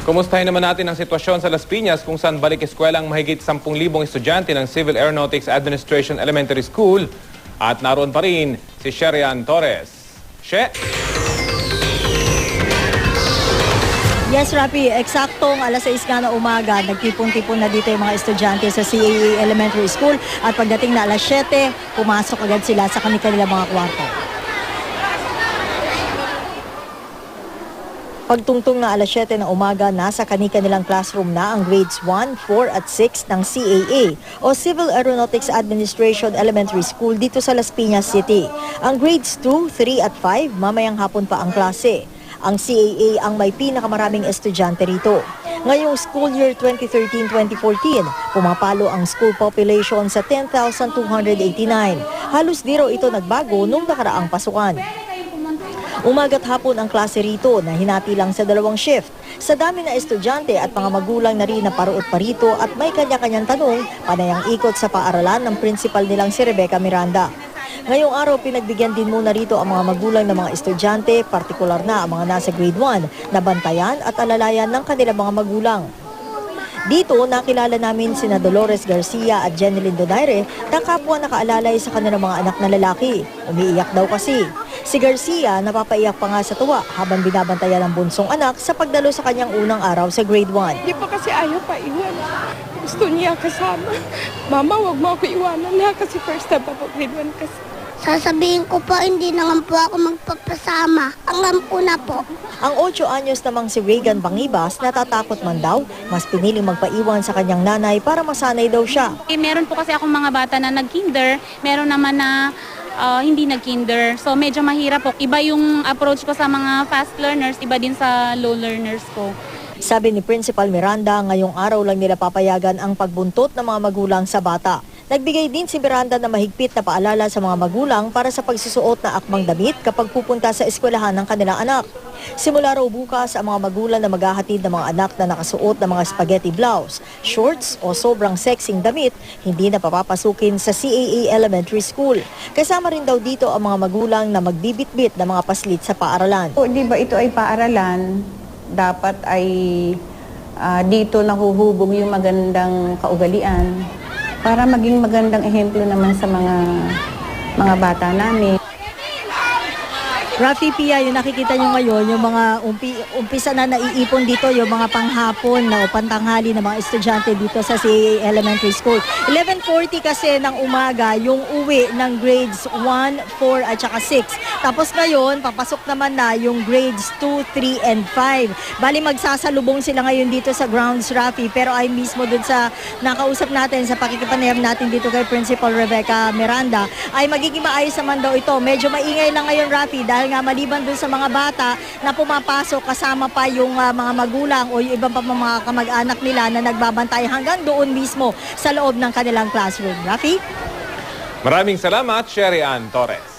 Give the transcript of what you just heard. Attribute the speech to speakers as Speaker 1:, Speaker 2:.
Speaker 1: Kumustahin naman natin ang sitwasyon sa Las Piñas kung saan balik eskwela ang mahigit 10,000 estudyante ng Civil Aeronautics Administration Elementary School. At naroon pa rin si Sherian Torres. She?
Speaker 2: Yes, Rafi. Eksaktong alas 6 nga na umaga, nagtipon-tipon na dito yung mga estudyante sa CAA Elementary School. At pagdating na alas 7, pumasok agad sila sa kanilang mga kwarto. Pagtungtong na alas 7 ng umaga, nasa kanilang classroom na ang grades 1, 4 at 6 ng CAA o Civil Aeronautics Administration Elementary School dito sa Las Piñas City. Ang grades 2, 3 at 5 mamayang hapon pa ang klase. Ang CAA ang may pinakamaraming estudyante rito. Ngayong school year 2013-2014, pumapalo ang school population sa 10,289. Halos di raw ito nagbago nung nakaraang pasukan. Umaga't hapon ang klase rito na hinati lang sa 2 shift. Sa dami na estudyante at mga magulang na rin na paruot pa rito at may kanya-kanyang tanong, panay ang ikot sa paaralan ng principal nilang si Rebecca Miranda. Ngayong araw, pinagbigyan din muna rito ang mga magulang ng mga estudyante, partikular na ang mga nasa grade 1, na bantayan at alalayan ng kanilang mga magulang. Dito, nakilala namin sina Dolores Garcia at Jeneline Donaire na kapwa nakaalalay sa kanilang mga anak na lalaki. Umiiyak daw kasi. Si Garcia napapaiyak pa nga sa tuwa habang binabantayan ng bunsong anak sa pagdalo sa kanyang unang araw sa grade 1.
Speaker 3: Hindi pa kasi ayaw pa iwan. Gusto niya kasama. Mama, wag mo ako iwanan ha kasi first time pa po grade 1 kasi.
Speaker 4: Sasabihin ko po, hindi naman po ako magpapasama. Alam ko na po.
Speaker 2: Ang 8 anyos namang si Regan Bangibas, natatakot man daw, mas piniling magpaiwan sa kanyang nanay para masanay daw siya.
Speaker 5: Meron po kasi akong mga bata na nag-kinder, meron naman na hindi nag-kinder. So medyo mahirap po. Iba yung approach ko sa mga fast learners, iba din sa low learners ko.
Speaker 2: Sabi ni Principal Miranda, ngayong araw lang nila papayagan ang pagbuntot ng mga magulang sa bata. Nagbigay din si Miranda na mahigpit na paalala sa mga magulang para sa pagsusuot na akmang damit kapag pupunta sa eskwelahan ng kanilang anak. Simula raw bukas, ang mga magulang na maghahatid ng mga anak na nakasuot ng mga spaghetti blouse, shorts o sobrang sexing damit, hindi na papapasukin sa CAA Elementary School. Kasama rin daw dito ang mga magulang na magbibitbit ng mga paslit sa paaralan.
Speaker 6: O, di ba ito ay paaralan, dapat ay dito nahuhubog yung magandang kaugalian para maging magandang ehemplo naman sa mga bata namin.
Speaker 2: Rafi, Pia, yung nakikita nyo ngayon, yung mga umpisa na naiipon dito, yung mga panghapon o pantanghali ng mga estudyante dito sa CAA Elementary School. 11:40 kasi ng umaga yung uwi ng grades 1, 4 at saka 6. Tapos ngayon, papasok naman na yung grades 2, 3 and 5. Bali magsasalubong sila ngayon dito sa grounds, Rafi, pero ay mismo dun sa nakausap natin, sa pakikipanayam natin dito kay Principal Rebecca Miranda, ay magiging maayos naman daw ito. Medyo maingay lang ngayon, Rafi, dahil nga maliban dun sa mga bata na pumapasok, kasama pa yung mga magulang o yung ibang pa mga kamag-anak nila na nagbabantay hanggang doon mismo sa loob ng kanilang classroom. Rafi?
Speaker 1: Maraming salamat, Sherian Torres.